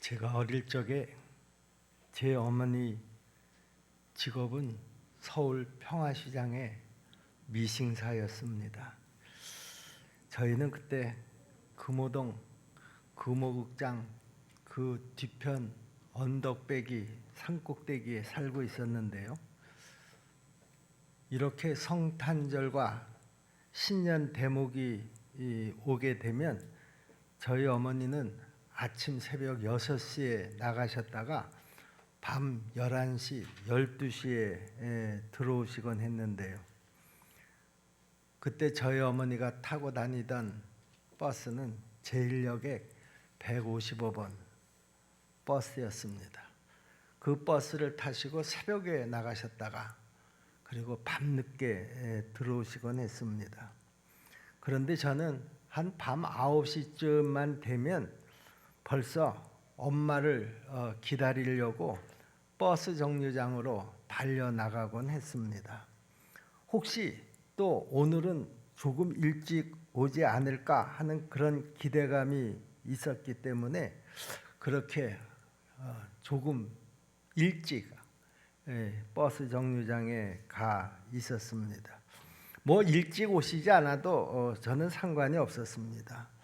제가 어릴 적에 제 어머니 직업은 서울 평화시장의 미싱사였습니다. 저희는 그때 금호동 금호극장 그 뒤편 언덕배기 산꼭대기에 살고 있었는데요. 이렇게 성탄절과 신년 대목이 오게 되면 저희 어머니는 아침 새벽 6시에 나가셨다가 밤 11시, 12시에 들어오시곤 했는데요. 그때 저희 어머니가 타고 다니던 버스는 제1역의 155번 버스였습니다. 그 버스를 타시고 새벽에 나가셨다가 그리고 밤늦게 들어오시곤 했습니다. 그런데 저는 한 밤 9시쯤만 되면 벌써 엄마를 기다리려고 버스 정류장으로 달려나가곤 했습니다. 혹시 또 오늘은 조금 일찍 오지 않을까 하는 그런 기대감이 있었기 때문에 그렇게 조금 일찍 버스 정류장에 가 있었습니다. 뭐 일찍 오시지 않아도 저는 상관이 없었습니다.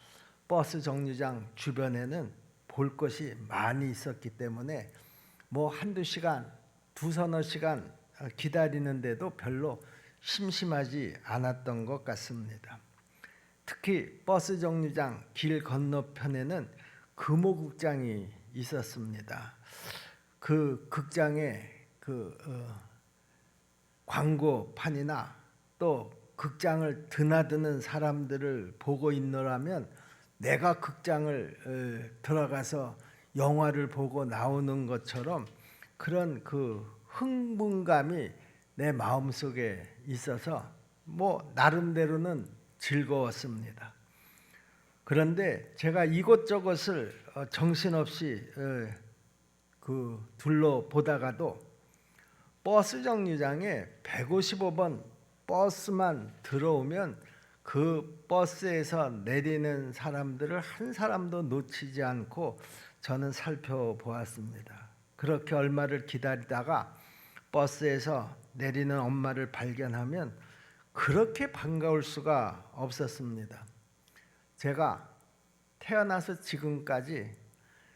버스 정류장 주변에는 볼 것이 많이 있었기 때문에 뭐 한두 시간, 두서너 시간 기다리는데도 별로 심심하지 않았던 것 같습니다. 특히 버스 정류장 길 건너편에는 금호극장이 있었습니다. 그 극장에 광고판이나 또 극장을 드나드는 사람들을 보고 있노라면 내가 극장을 들어가서 영화를 보고 나오는 것처럼 그런 그 흥분감이 내 마음속에 있어서 뭐 나름대로는 즐거웠습니다. 그런데 제가 이곳저곳을 정신없이 둘러보다가도 버스 정류장에 155번 버스만 들어오면 그 버스에서 내리는 사람들을 한 사람도 놓치지 않고 저는 살펴보았습니다. 그렇게 얼마를 기다리다가 버스에서 내리는 엄마를 발견하면 그렇게 반가울 수가 없었습니다. 제가 태어나서 지금까지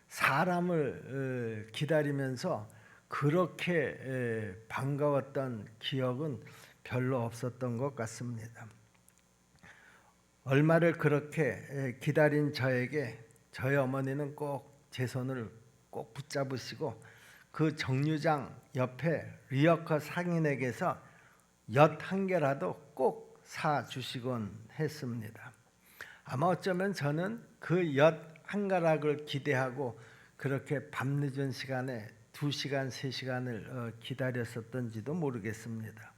사람을 기다리면서 그렇게 반가웠던 기억은 별로 없었던 것 같습니다. 얼마를 그렇게 기다린 저에게 저희 어머니는 꼭 제 손을 꼭 붙잡으시고 그 정류장 옆에 리어커 상인에게서 엿 한 개라도 꼭 사주시곤 했습니다. 아마 어쩌면 저는 그 엿 한 가락을 기대하고 그렇게 밤늦은 시간에 2시간, 3시간을 기다렸었던지도 모르겠습니다.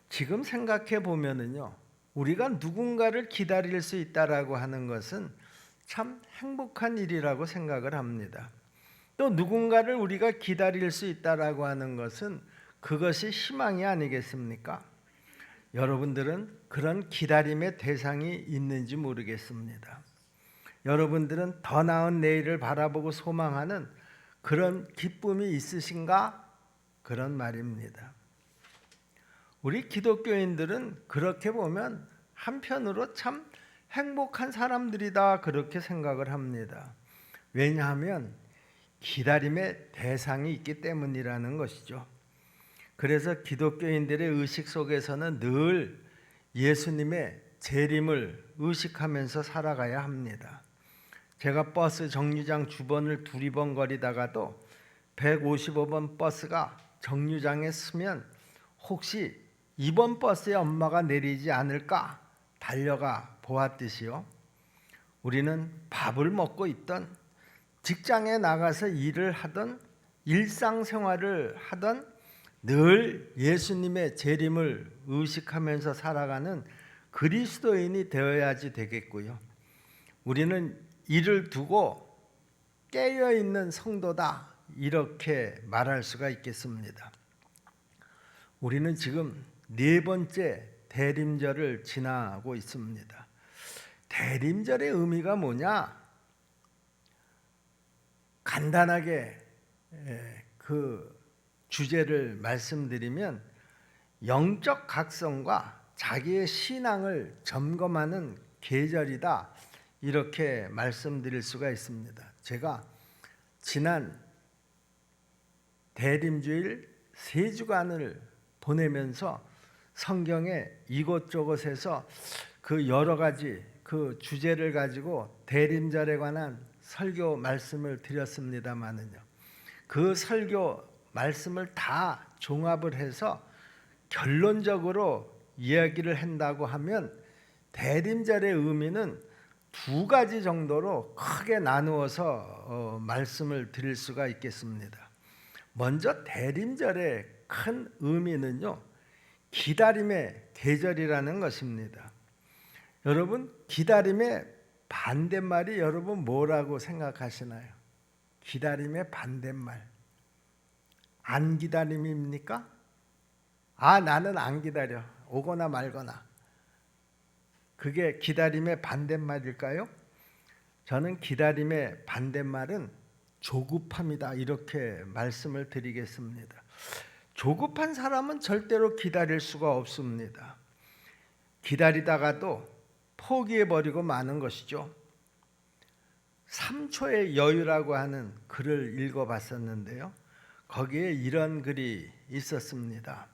지금 생각해 보면은요, 우리가 누군가를 기다릴 수 있다라고 하는 것은 참 행복한 일이라고 생각을 합니다. 또 누군가를 우리가 기다릴 수 있다라고 하는 것은 그것이 희망이 아니겠습니까? 여러분들은 그런 기다림의 대상이 있는지 모르겠습니다. 여러분들은 더 나은 내일을 바라보고 소망하는 그런 기쁨이 있으신가? 그런 말입니다. 우리 기독교인들은 그렇게 보면 한편으로 참 행복한 사람들이다 그렇게 생각을 합니다. 왜냐하면 기다림의 대상이 있기 때문이라는 것이죠. 그래서 기독교인들의 의식 속에서는 늘 예수님의 재림을 의식하면서 살아가야 합니다. 제가 버스 정류장 주변을 두리번거리다가도 155번 버스가 정류장에 서면 혹시 이번 버스에 엄마가 내리지 않을까 달려가 보았듯이요. 우리는 밥을 먹고 있던 직장에 나가서 일을 하던 일상생활을 하던 늘 예수님의 재림을 의식하면서 살아가는 그리스도인이 되어야지 되겠고요. 우리는 이를 두고 깨어있는 성도다 이렇게 말할 수가 있겠습니다. 우리는 지금 4번째 대림절을 지나고 있습니다. 대림절의 의미가 뭐냐? 간단하게 그 주제를 말씀드리면 영적 각성과 자기의 신앙을 점검하는 계절이다, 이렇게 말씀드릴 수가 있습니다. 제가 지난 대림주일 3주간을 보내면서 성경의 이곳저곳에서 그 여러 가지 그 주제를 가지고 대림절에 관한 설교 말씀을 드렸습니다마는요, 그 설교 말씀을 다 종합을 해서 결론적으로 이야기를 한다고 하면 대림절의 의미는 2가지 정도로 크게 나누어서 말씀을 드릴 수가 있겠습니다. 먼저 대림절의 큰 의미는요, 기다림의 계절이라는 것입니다. 여러분, 기다림의 반대말이 여러분 뭐라고 생각하시나요? 기다림의 반대말, 안 기다림입니까? 나는 안 기다려, 오거나 말거나. 그게 기다림의 반대말일까요? 저는 기다림의 반대말은 조급함이다, 이렇게 말씀을 드리겠습니다. 조급한 사람은 절대로 기다릴 수가 없습니다. 기다리다가도 포기해버리고 마는 것이죠. 3초의 여유라고 하는 글을 읽어봤었는데요, 거기에 이런 글이 있었습니다.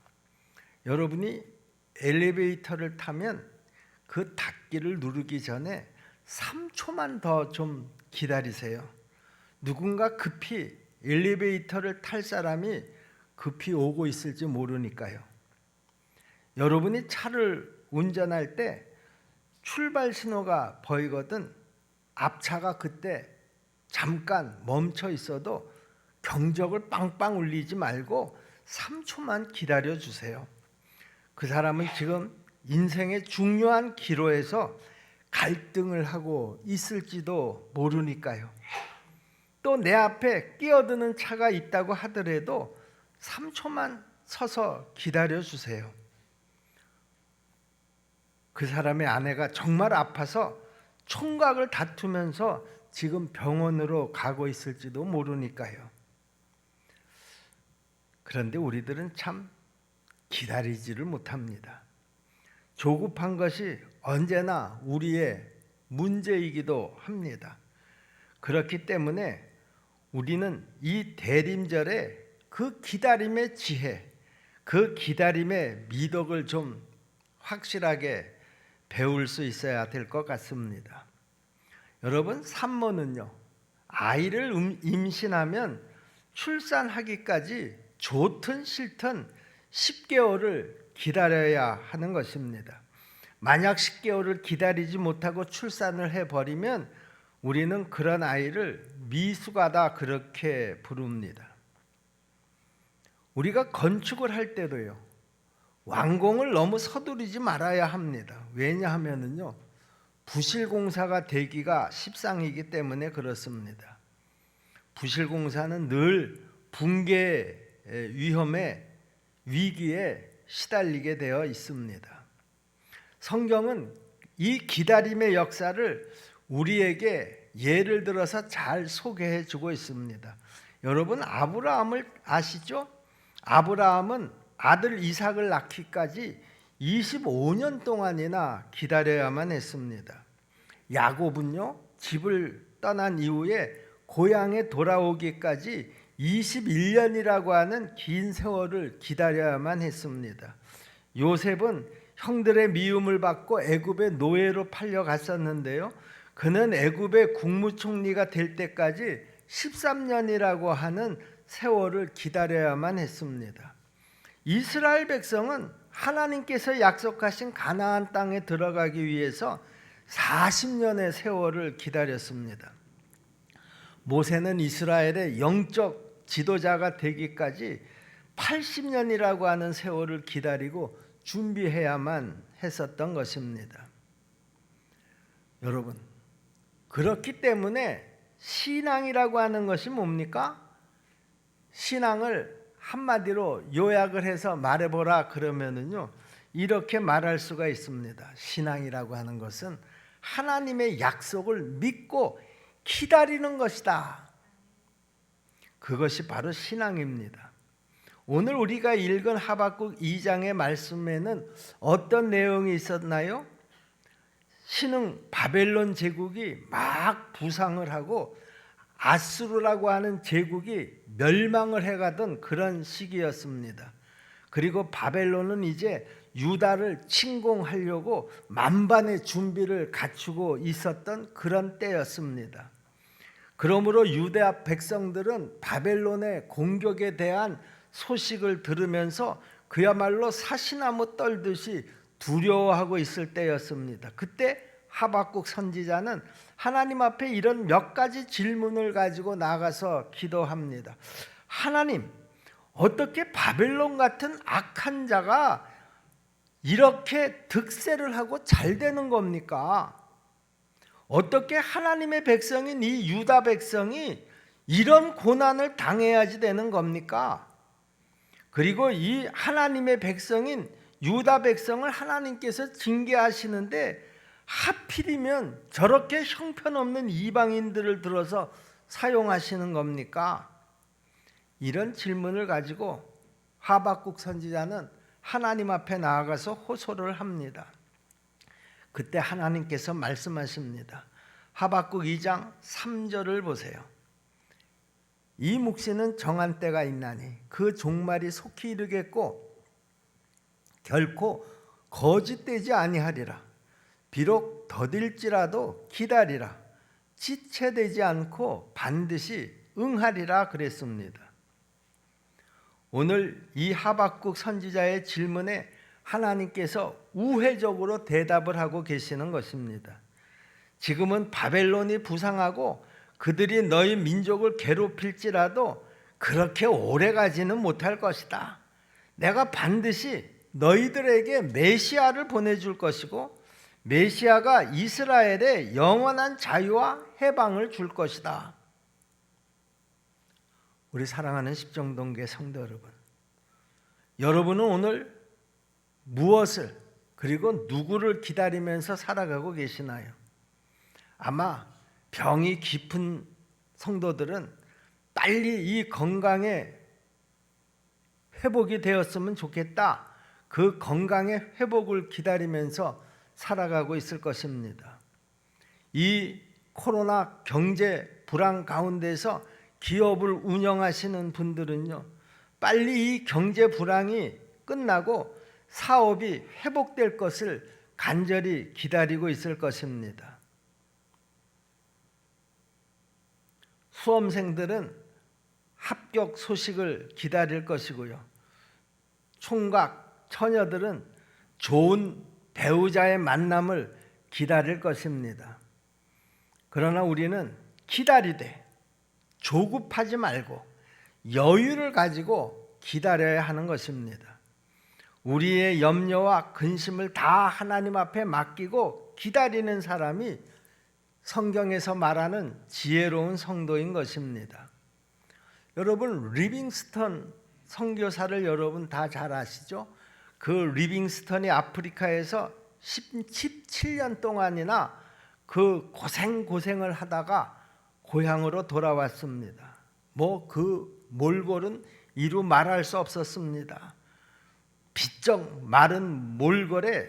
여러분이 엘리베이터를 타면 그 닫기를 누르기 전에 3초만 더 좀 기다리세요. 누군가 급히 엘리베이터를 탈 사람이 급히 오고 있을지 모르니까요. 여러분이 차를 운전할 때 출발 신호가 보이거든 앞차가 그때 잠깐 멈춰 있어도 경적을 빵빵 울리지 말고 3초만 기다려 주세요. 그 사람은 지금 인생의 중요한 기로에서 갈등을 하고 있을지도 모르니까요. 또 내 앞에 끼어드는 차가 있다고 하더라도 3초만 서서 기다려 주세요. 그 사람의 아내가 정말 아파서 총각을 다투면서 지금 병원으로 가고 있을지도 모르니까요. 그런데 우리들은 참 기다리지를 못합니다. 조급한 것이 언제나 우리의 문제이기도 합니다. 그렇기 때문에 우리는 이 대림절에 그 기다림의 지혜, 그 기다림의 미덕을 좀 확실하게 배울 수 있어야 될 것 같습니다. 여러분, 산모는요, 아이를 임신하면 출산하기까지 좋든 싫든 10개월을 기다려야 하는 것입니다. 만약 10개월을 기다리지 못하고 출산을 해버리면 우리는 그런 아이를 미숙하다, 그렇게 부릅니다. 우리가 건축을 할 때도요, 완공을 너무 서두르지 말아야 합니다. 왜냐하면요, 부실공사가 되기가 십상이기 때문에 그렇습니다. 부실공사는 늘 붕괴 위험에, 위기에 시달리게 되어 있습니다. 성경은 이 기다림의 역사를 우리에게 예를 들어서 잘 소개해 주고 있습니다. 여러분, 아브라함을 아시죠? 아브라함은 아들 이삭을 낳기까지 25년 동안이나 기다려야만 했습니다. 야곱은요, 집을 떠난 이후에 고향에 돌아오기까지 21년이라고 하는 긴 세월을 기다려야만 했습니다. 요셉은 형들의 미움을 받고 애굽의 노예로 팔려갔었는데요, 그는 애굽의 국무총리가 될 때까지 13년이라고 하는 세월을 기다려야만 했습니다. 이스라엘 백성은 하나님께서 약속하신 가나안 땅에 들어가기 위해서 40년의 세월을 기다렸습니다. 모세는 이스라엘의 영적 지도자가 되기까지 80년이라고 하는 세월을 기다리고 준비해야만 했었던 것입니다. 여러분, 그렇기 때문에 신앙이라고 하는 것이 뭡니까? 신앙을 한마디로 요약을 해서 말해보라 그러면은요, 이렇게 말할 수가 있습니다. 신앙이라고 하는 것은 하나님의 약속을 믿고 기다리는 것이다. 그것이 바로 신앙입니다. 오늘 우리가 읽은 하박국 2장의 말씀에는 어떤 내용이 있었나요? 신흥 바벨론 제국이 막 부상을 하고 아수르라고 하는 제국이 멸망을 해가던 그런 시기였습니다. 그리고 바벨론은 이제 유다를 침공하려고 만반의 준비를 갖추고 있었던 그런 때였습니다. 그러므로 유다 백성들은 바벨론의 공격에 대한 소식을 들으면서 그야말로 사시나무 떨듯이 두려워하고 있을 때였습니다. 그때 하박국 선지자는 하나님 앞에 이런 몇 가지 질문을 가지고 나가서 기도합니다. 하나님, 어떻게 바벨론 같은 악한 자가 이렇게 득세를 하고 잘 되는 겁니까? 어떻게 하나님의 백성인 이 유다 백성이 이런 고난을 당해야지 되는 겁니까? 그리고 이 하나님의 백성인 유다 백성을 하나님께서 징계하시는데 하필이면 저렇게 형편없는 이방인들을 들어서 사용하시는 겁니까? 이런 질문을 가지고 하박국 선지자는 하나님 앞에 나아가서 호소를 합니다. 그때 하나님께서 말씀하십니다. 하박국 2장 3절을 보세요. 이 묵시는 정한 때가 있나니 그 종말이 속히 이르겠고 결코 거짓되지 아니하리라. 비록 더딜지라도 기다리라. 지체되지 않고 반드시 응하리라 그랬습니다. 오늘 이 하박국 선지자의 질문에 하나님께서 우회적으로 대답을 하고 계시는 것입니다. 지금은 바벨론이 부상하고 그들이 너희 민족을 괴롭힐지라도 그렇게 오래 가지는 못할 것이다. 내가 반드시 너희들에게 메시아를 보내줄 것이고 메시아가 이스라엘에 영원한 자유와 해방을 줄 것이다. 우리 사랑하는 십정동계 성도 여러분, 여러분은 오늘 무엇을 그리고 누구를 기다리면서 살아가고 계시나요? 아마 병이 깊은 성도들은 빨리 이 건강에 회복이 되었으면 좋겠다. 그 건강의 회복을 기다리면서 살아가고 있을 것입니다. 이 코로나 경제 불황 가운데서 기업을 운영하시는 분들은요, 빨리 이 경제 불황이 끝나고 사업이 회복될 것을 간절히 기다리고 있을 것입니다. 수험생들은 합격 소식을 기다릴 것이고요. 총각, 처녀들은 좋은 배우자의 만남을 기다릴 것입니다. 그러나 우리는 기다리되 조급하지 말고 여유를 가지고 기다려야 하는 것입니다. 우리의 염려와 근심을 다 하나님 앞에 맡기고 기다리는 사람이 성경에서 말하는 지혜로운 성도인 것입니다. 여러분, 리빙스턴 선교사를 여러분 다 잘 아시죠? 그 리빙스턴이 아프리카에서 17년 동안이나 그 고생을 하다가 고향으로 돌아왔습니다. 그 몰골은 이루 말할 수 없었습니다. 비쩍 마른 몰골에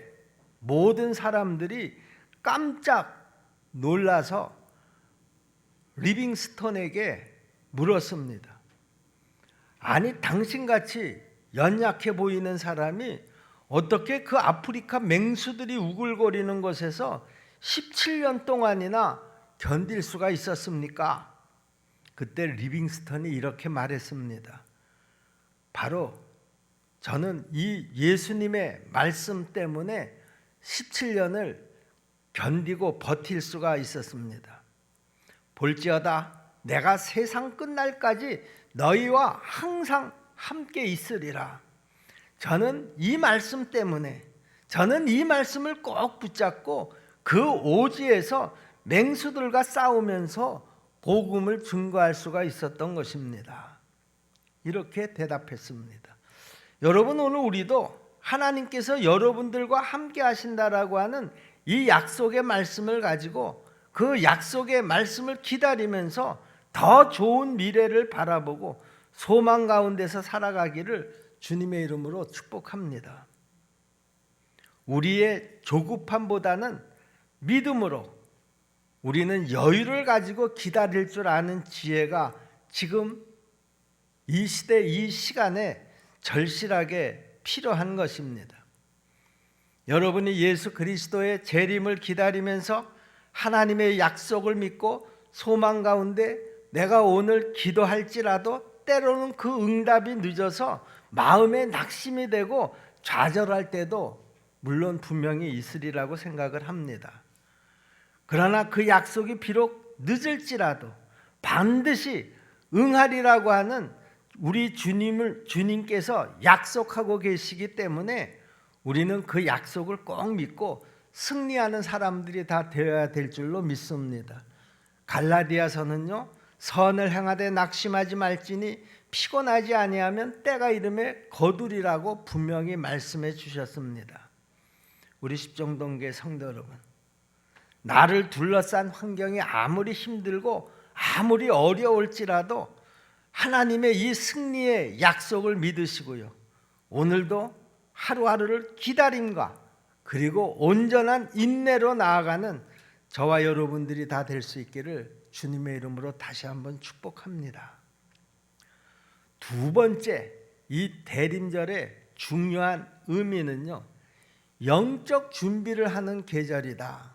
모든 사람들이 깜짝 놀라서 리빙스턴에게 물었습니다. 아니, 당신같이 연약해 보이는 사람이 어떻게 그 아프리카 맹수들이 우글거리는 곳에서 17년 동안이나 견딜 수가 있었습니까? 그때 리빙스턴이 이렇게 말했습니다. 바로 저는 이 예수님의 말씀 때문에 17년을 견디고 버틸 수가 있었습니다. 볼지어다 내가 세상 끝날까지 너희와 항상 함께 있으리라. 저는 이 말씀 때문에, 저는 이 말씀을 꼭 붙잡고 그 오지에서 맹수들과 싸우면서 복음을 증거할 수가 있었던 것입니다. 이렇게 대답했습니다. 여러분, 오늘 우리도 하나님께서 여러분들과 함께 하신다라고 하는 이 약속의 말씀을 가지고 그 약속의 말씀을 기다리면서 더 좋은 미래를 바라보고 소망 가운데서 살아가기를 주님의 이름으로 축복합니다. 우리의 조급함보다는 믿음으로 우리는 여유를 가지고 기다릴 줄 아는 지혜가 지금 이 시대 이 시간에 절실하게 필요한 것입니다. 여러분이 예수 그리스도의 재림을 기다리면서 하나님의 약속을 믿고 소망 가운데 내가 오늘 기도할지라도 때로는 그 응답이 늦어서 마음에 낙심이 되고 좌절할 때도 물론 분명히 있으리라고 생각을 합니다. 그러나 그 약속이 비록 늦을지라도 반드시 응하리라고 하는 우리 주님께서 약속하고 계시기 때문에 우리는 그 약속을 꼭 믿고 승리하는 사람들이 다 되어야 될 줄로 믿습니다. 갈라디아서는요, 선을 행하되 낙심하지 말지니 피곤하지 아니하면 때가 이름에 거두리라고 분명히 말씀해 주셨습니다. 우리 십정동교회 성도 여러분, 나를 둘러싼 환경이 아무리 힘들고 아무리 어려울지라도 하나님의 이 승리의 약속을 믿으시고요, 오늘도 하루하루를 기다림과 그리고 온전한 인내로 나아가는 저와 여러분들이 다 될 수 있기를 주님의 이름으로 다시 한번 축복합니다. 두 번째, 이 대림절의 중요한 의미는요, 영적 준비를 하는 계절이다.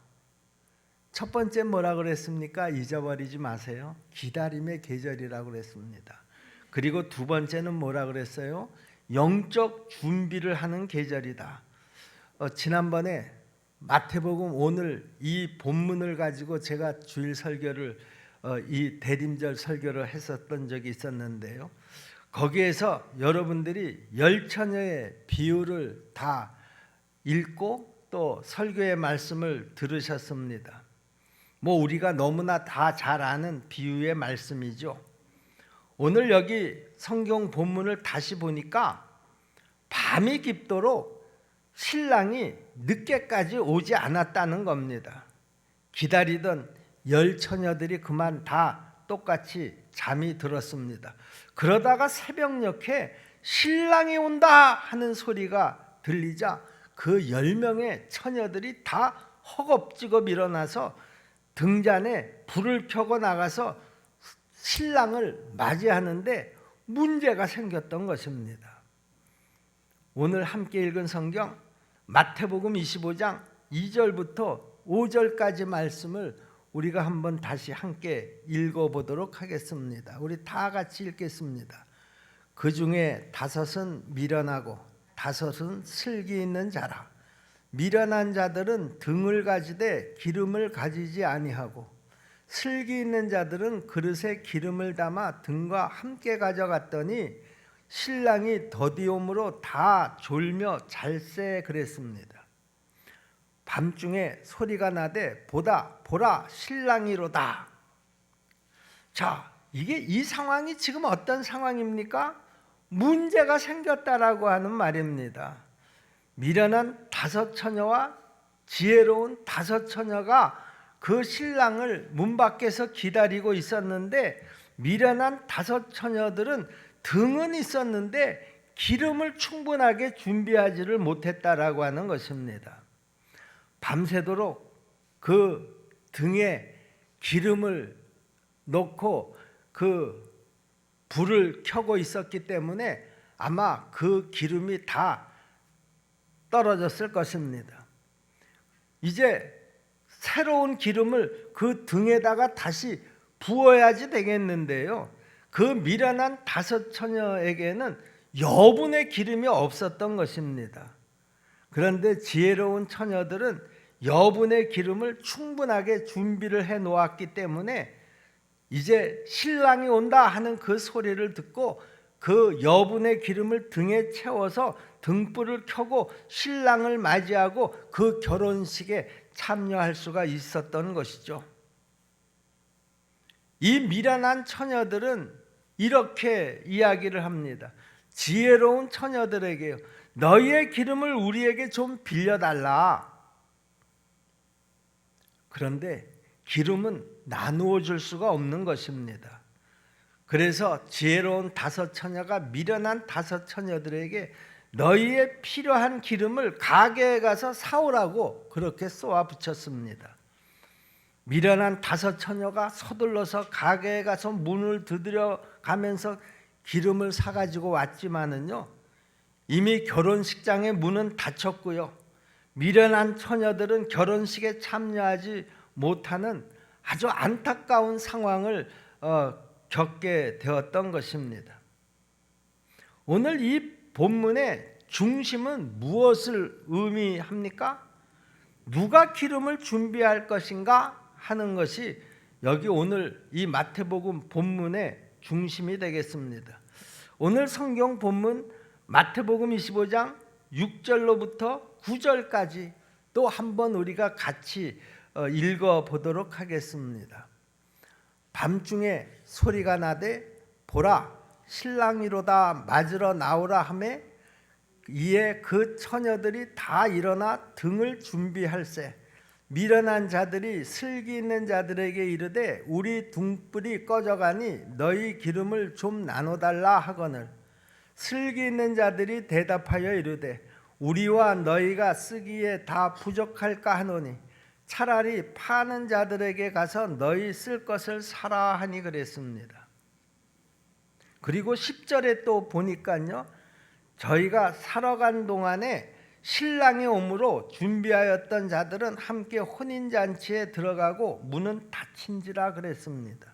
첫 번째 뭐라 그랬습니까? 잊어버리지 마세요. 기다림의 계절이라고 그랬습니다. 그리고 두 번째는 뭐라 그랬어요? 영적 준비를 하는 계절이다. 지난번에 마태복음 오늘 이 본문을 가지고 제가 주일 설교를 이 대림절 설교를 했었던 적이 있었는데요. 거기에서 여러분들이 열처녀의 비유를 다 읽고 또 설교의 말씀을 들으셨습니다. 뭐 우리가 너무나 다 잘 아는 비유의 말씀이죠. 오늘 여기 성경 본문을 다시 보니까 밤이 깊도록 신랑이 늦게까지 오지 않았다는 겁니다. 기다리던 열처녀들이 그만 다 똑같이 잠이 들었습니다. 그러다가 새벽녘에 신랑이 온다 하는 소리가 들리자 그 10명의 처녀들이 다 허겁지겁 일어나서 등잔에 불을 켜고 나가서 신랑을 맞이하는데 문제가 생겼던 것입니다. 오늘 함께 읽은 성경 마태복음 25장 2절부터 5절까지 말씀을 우리가 한번 다시 함께 읽어보도록 하겠습니다. 우리 다 같이 읽겠습니다. 그 중에 5은 미련하고 5은 슬기 있는 자라. 미련한 자들은 등을 가지되 기름을 가지지 아니하고 슬기 있는 자들은 그릇에 기름을 담아 등과 함께 가져갔더니 신랑이 더디옴으로 다 졸며 잘세 그랬습니다. 밤중에 소리가 나되 보라 신랑이로다. 자, 이 상황이 지금 어떤 상황입니까? 문제가 생겼다라고 하는 말입니다. 미련한 5 처녀와 지혜로운 5 처녀가 그 신랑을 문 밖에서 기다리고 있었는데 미련한 5 처녀들은 등은 있었는데 기름을 충분하게 준비하지를 못했다라고 하는 것입니다. 밤새도록 그 등에 기름을 넣고 그 불을 켜고 있었기 때문에 아마 그 기름이 다 떨어졌을 것입니다. 이제 새로운 기름을 그 등에다가 다시 부어야지 되겠는데요. 그 미련한 5 처녀에게는 여분의 기름이 없었던 것입니다. 그런데 지혜로운 처녀들은 여분의 기름을 충분하게 준비를 해 놓았기 때문에 이제 신랑이 온다 하는 그 소리를 듣고 그 여분의 기름을 등에 채워서 등불을 켜고 신랑을 맞이하고 그 결혼식에 참여할 수가 있었던 것이죠. 이 미련한 처녀들은 이렇게 이야기를 합니다. 지혜로운 처녀들에게요, 너희의 기름을 우리에게 좀 빌려달라. 그런데 기름은 나누어 줄 수가 없는 것입니다. 그래서 지혜로운 다섯 처녀가 미련한 다섯 처녀들에게 너희의 필요한 기름을 가게에 가서 사오라고 그렇게 쏘아 붙였습니다. 미련한 다섯 처녀가 서둘러서 가게에 가서 문을 두드려 가면서 기름을 사가지고 왔지만은요, 이미 결혼식장의 문은 닫혔고요, 미련한 처녀들은 결혼식에 참여하지 못하는 아주 안타까운 상황을 겪게 되었던 것입니다. 오늘 이 본문의 중심은 무엇을 의미합니까? 누가 기름을 준비할 것인가 하는 것이 여기 오늘 이 마태복음 본문의 중심이 되겠습니다. 오늘 성경 본문 마태복음 25장 6절로부터 9절까지 또 한번 우리가 같이 읽어보도록 하겠습니다. 밤중에 소리가 나되 보라 신랑이로다 맞으러 나오라 하매 이에 그 처녀들이 다 일어나 등을 준비할세 미련한 자들이 슬기 있는 자들에게 이르되 우리 등불이 꺼져가니 너희 기름을 좀 나눠달라 하거늘 슬기 있는 자들이 대답하여 이르되 우리와 너희가 쓰기에 다 부족할까 하노니 차라리 파는 자들에게 가서 너희 쓸 것을 사라 하니 그랬습니다. 그리고 10절에 또 보니까요, 저희가 사러 간 동안에 신랑이 오므로 준비하였던 자들은 함께 혼인잔치에 들어가고 문은 닫힌지라 그랬습니다.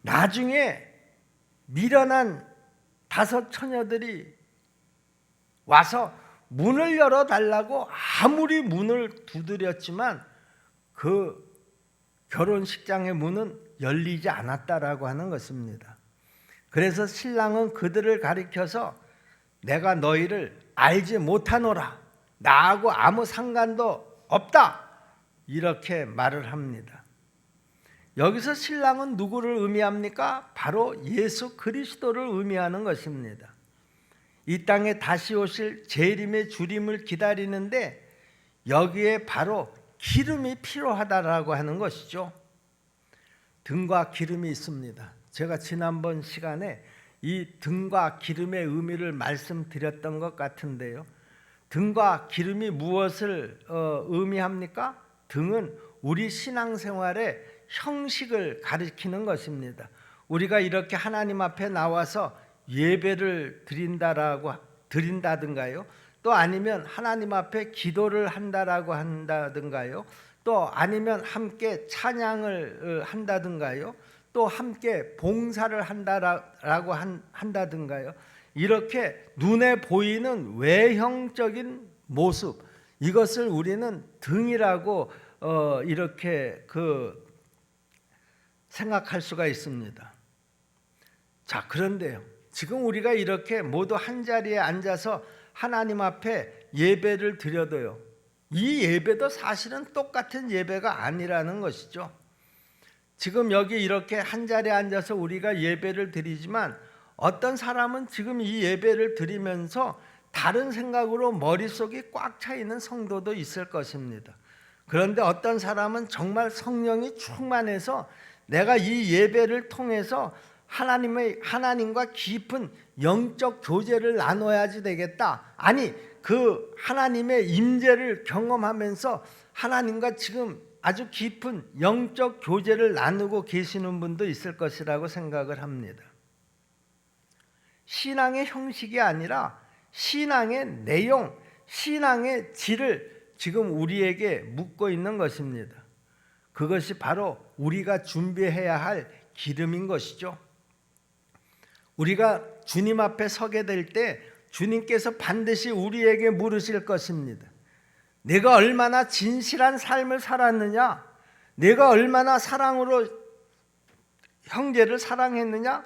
나중에 미련한 다섯 처녀들이 와서 문을 열어달라고 아무리 문을 두드렸지만 그 결혼식장의 문은 열리지 않았다라고 하는 것입니다. 그래서 신랑은 그들을 가리켜서 내가 너희를 알지 못하노라, 나하고 아무 상관도 없다, 이렇게 말을 합니다. 여기서 신랑은 누구를 의미합니까? 바로 예수 그리스도를 의미하는 것입니다. 이 땅에 다시 오실 재림의 주림을 기다리는데 여기에 바로 기름이 필요하다라고 하는 것이죠. 등과 기름이 있습니다. 제가 지난번 시간에 이 등과 기름의 의미를 말씀드렸던 것 같은데요, 등과 기름이 무엇을 의미합니까? 등은 우리 신앙생활의 형식을 가리키는 것입니다. 우리가 이렇게 하나님 앞에 나와서 예배를 드린다든가요, 또 아니면 하나님 앞에 기도를 한다라고 한다든가요, 또 아니면 함께 찬양을 한다든가요, 또 함께 봉사를 한다라고 한다든가요, 이렇게 눈에 보이는 외형적인 모습, 이것을 우리는 등이라고 이렇게 생각할 수가 있습니다. 자, 그런데요, 지금 우리가 이렇게 모두 한 자리에 앉아서 하나님 앞에 예배를 드려도요, 이 예배도 사실은 똑같은 예배가 아니라는 것이죠. 지금 여기 이렇게 한 자리에 앉아서 우리가 예배를 드리지만 어떤 사람은 지금 이 예배를 드리면서 다른 생각으로 머릿속이 꽉 차 있는 성도도 있을 것입니다. 그런데 어떤 사람은 정말 성령이 충만해서 내가 이 예배를 통해서 하나님과 깊은 영적 교제를 나눠야지 되겠다, 아니 그 하나님의 임재를 경험하면서 하나님과 지금 아주 깊은 영적 교제를 나누고 계시는 분도 있을 것이라고 생각을 합니다. 신앙의 형식이 아니라 신앙의 내용, 신앙의 질을 지금 우리에게 묻고 있는 것입니다. 그것이 바로 우리가 준비해야 할 기름인 것이죠. 우리가 주님 앞에 서게 될 때 주님께서 반드시 우리에게 물으실 것입니다. 내가 얼마나 진실한 삶을 살았느냐? 내가 얼마나 사랑으로 형제를 사랑했느냐?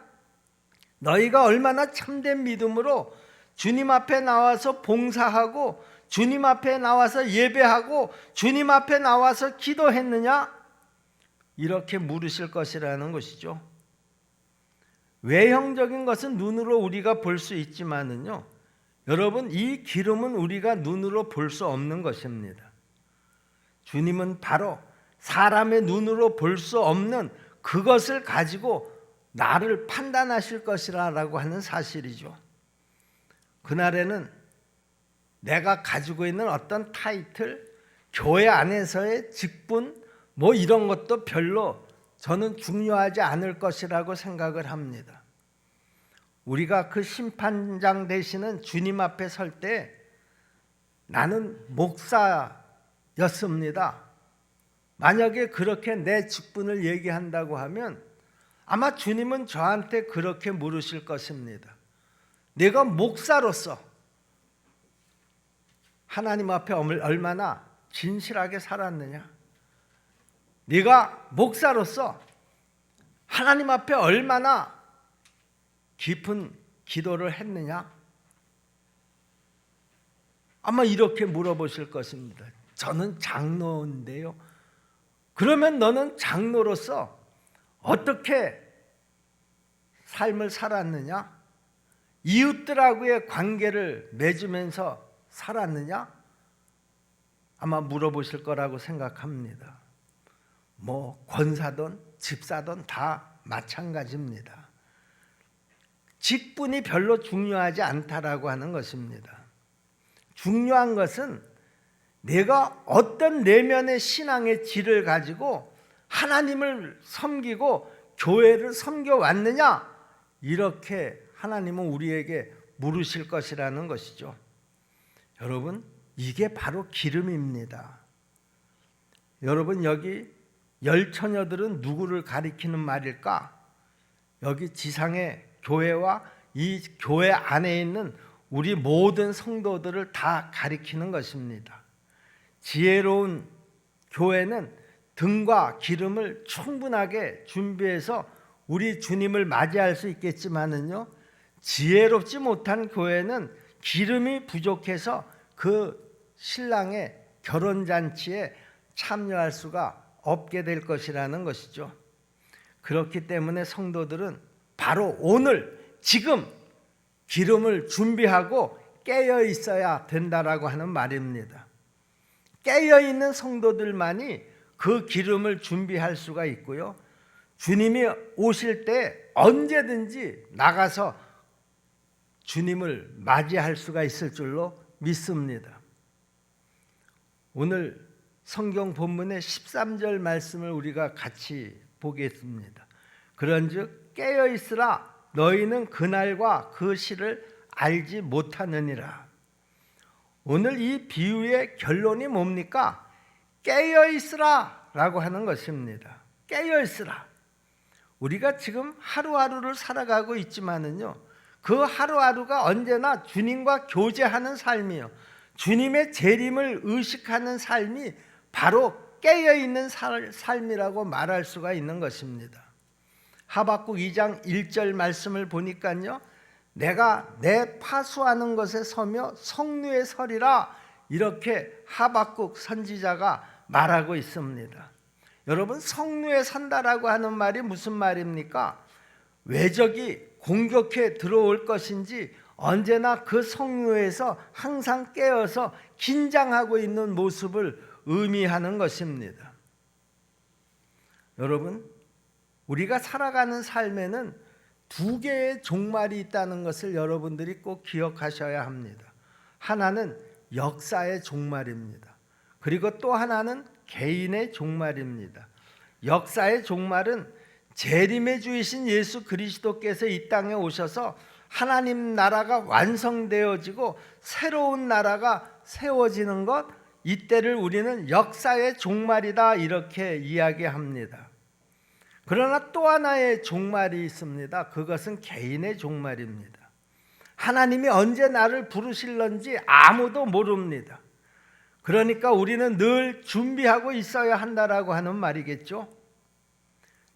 너희가 얼마나 참된 믿음으로 주님 앞에 나와서 봉사하고 주님 앞에 나와서 예배하고 주님 앞에 나와서 기도했느냐? 이렇게 물으실 것이라는 것이죠. 외형적인 것은 눈으로 우리가 볼 수 있지만은요, 여러분, 이 기름은 우리가 눈으로 볼 수 없는 것입니다. 주님은 바로 사람의 눈으로 볼 수 없는 그것을 가지고 나를 판단하실 것이라고 하는 사실이죠. 그날에는 내가 가지고 있는 어떤 타이틀, 교회 안에서의 직분 뭐 이런 것도 별로 저는 중요하지 않을 것이라고 생각을 합니다. 우리가 그 심판장 되시는 주님 앞에 설 때 나는 목사였습니다. 만약에 그렇게 내 직분을 얘기한다고 하면 아마 주님은 저한테 그렇게 물으실 것입니다. 내가 목사로서 하나님 앞에 얼마나 진실하게 살았느냐? 네가 목사로서 하나님 앞에 얼마나 깊은 기도를 했느냐? 아마 이렇게 물어보실 것입니다. 저는 장로인데요. 그러면 너는 장로로서 어떻게 삶을 살았느냐? 이웃들하고의 관계를 맺으면서 살았느냐? 아마 물어보실 거라고 생각합니다. 뭐 권사든 집사든 다 마찬가지입니다. 직분이 별로 중요하지 않다라고 하는 것입니다. 중요한 것은 내가 어떤 내면의 신앙의 질을 가지고 하나님을 섬기고 교회를 섬겨왔느냐, 이렇게 하나님은 우리에게 물으실 것이라는 것이죠. 여러분, 이게 바로 기름입니다. 여러분, 여기 열 처녀들은 누구를 가리키는 말일까? 여기 지상의 교회와 이 교회 안에 있는 우리 모든 성도들을 다 가리키는 것입니다. 지혜로운 교회는 등과 기름을 충분하게 준비해서 우리 주님을 맞이할 수 있겠지만은요, 지혜롭지 못한 교회는 기름이 부족해서 그 신랑의 결혼잔치에 참여할 수가 없게 될 것이라는 것이죠. 그렇기 때문에 성도들은 바로 오늘 지금 기름을 준비하고 깨어 있어야 된다라고 하는 말입니다. 깨어 있는 성도들만이 그 기름을 준비할 수가 있고요. 주님이 오실 때 언제든지 나가서 주님을 맞이할 수가 있을 줄로 믿습니다. 오늘 성경 본문의 13절 말씀을 우리가 같이 보겠습니다. 그런즉 깨어 있으라, 너희는 그날과 그 시를 알지 못하느니라. 오늘 이 비유의 결론이 뭡니까? 깨어 있으라 라고 하는 것입니다. 깨어 있으라. 우리가 지금 하루하루를 살아가고 있지만은요, 그 하루하루가 언제나 주님과 교제하는 삶이요, 주님의 재림을 의식하는 삶이 바로 깨어있는 삶이라고 말할 수가 있는 것입니다. 하박국 2장 1절 말씀을 보니까요, 내가 내 파수하는 것에 서며 성루에 서리라, 이렇게 하박국 선지자가 말하고 있습니다. 여러분, 성루에 선다라고 하는 말이 무슨 말입니까? 외적이 공격해 들어올 것인지 언제나 그 성루에서 항상 깨어서 긴장하고 있는 모습을 의미하는 것입니다. 여러분, 우리가 살아가는 삶에는 두 개의 종말이 있다는 것을 여러분들이 꼭 기억하셔야 합니다. 하나는 역사의 종말입니다. 그리고 또 하나는 개인의 종말입니다. 역사의 종말은 재림의 주이신 예수 그리스도께서 이 땅에 오셔서 하나님 나라가 완성되어지고 새로운 나라가 세워지는 것, 이때를 우리는 역사의 종말이다, 이렇게 이야기합니다. 그러나 또 하나의 종말이 있습니다. 그것은 개인의 종말입니다. 하나님이 언제 나를 부르실런지 아무도 모릅니다. 그러니까 우리는 늘 준비하고 있어야 한다라고 하는 말이겠죠.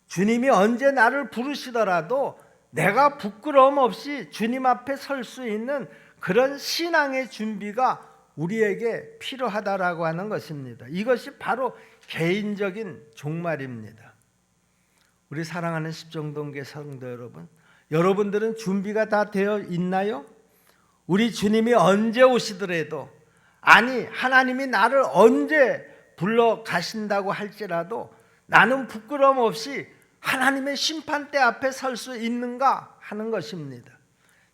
주님이 언제 나를 부르시더라도 내가 부끄러움 없이 주님 앞에 설 수 있는 그런 신앙의 준비가 우리에게 필요하다라고 하는 것입니다. 이것이 바로 개인적인 종말입니다. 우리 사랑하는 십정동교 성도 여러분, 여러분들은 준비가 다 되어 있나요? 우리 주님이 언제 오시더라도, 아니 하나님이 나를 언제 불러 가신다고 할지라도 나는 부끄러움 없이 하나님의 심판대 앞에 설 수 있는가 하는 것입니다.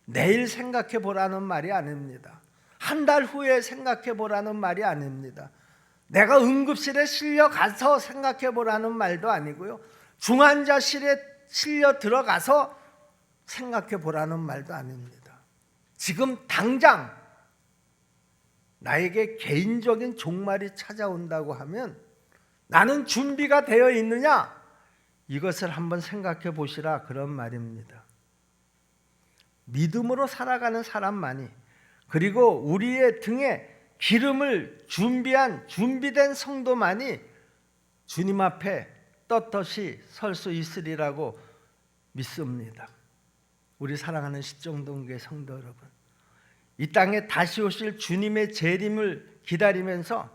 내일 생각해 보라는 말이 아닙니다. 한 달 후에 생각해 보라는 말이 아닙니다. 내가 응급실에 실려 가서 생각해 보라는 말도 아니고요. 중환자실에 실려 들어가서 생각해 보라는 말도 아닙니다. 지금 당장 나에게 개인적인 종말이 찾아온다고 하면 나는 준비가 되어 있느냐? 이것을 한번 생각해 보시라 그런 말입니다. 믿음으로 살아가는 사람만이, 그리고 우리의 등에 기름을 준비된 성도만이 주님 앞에 떳떳이 설 수 있으리라고 믿습니다. 우리 사랑하는 십정동교회 성도 여러분, 이 땅에 다시 오실 주님의 재림을 기다리면서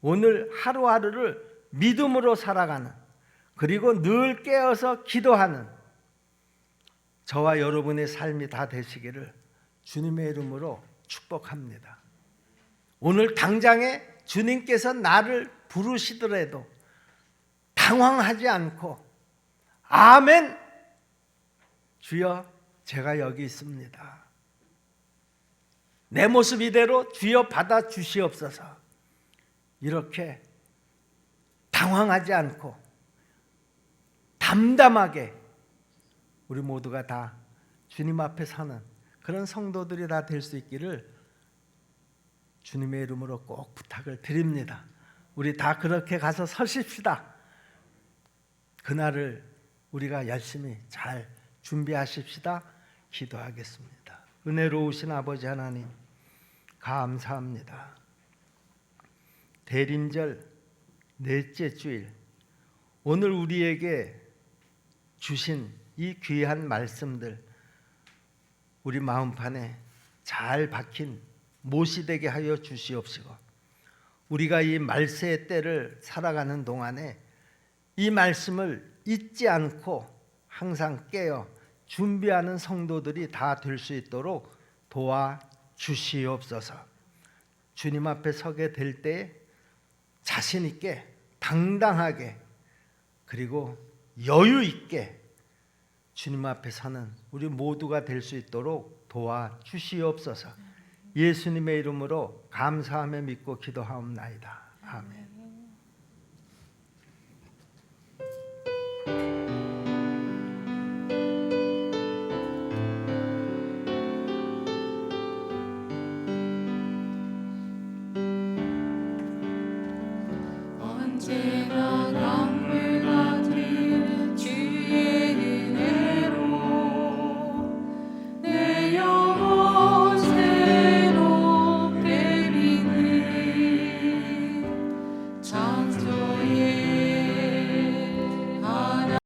오늘 하루하루를 믿음으로 살아가는, 그리고 늘 깨어서 기도하는 저와 여러분의 삶이 다 되시기를 주님의 이름으로 축복합니다. 오늘 당장에 주님께서 나를 부르시더라도 당황하지 않고 아멘, 주여 제가 여기 있습니다, 내 모습 이대로 주여 받아 주시옵소서, 이렇게 당황하지 않고 담담하게 우리 모두가 다 주님 앞에 서는 그런 성도들이 다 될 수 있기를 주님의 이름으로 꼭 부탁을 드립니다. 우리 다 그렇게 가서 서십시다. 그날을 우리가 열심히 잘 준비하십시다. 기도하겠습니다. 은혜로우신 아버지 하나님, 감사합니다. 대림절 넷째 주일, 오늘 우리에게 주신 이 귀한 말씀들 우리 마음판에 잘 박힌 못이 되게 하여 주시옵시고, 우리가 이 말세의 때를 살아가는 동안에 이 말씀을 잊지 않고 항상 깨어 준비하는 성도들이 다 될 수 있도록 도와주시옵소서. 주님 앞에 서게 될 때 자신 있게, 당당하게, 그리고 여유 있게 주님 앞에 서는 우리 모두가 될 수 있도록 도와주시옵소서. 예수님의 이름으로 감사하며 믿고 기도하옵나이다. 아멘. 언제나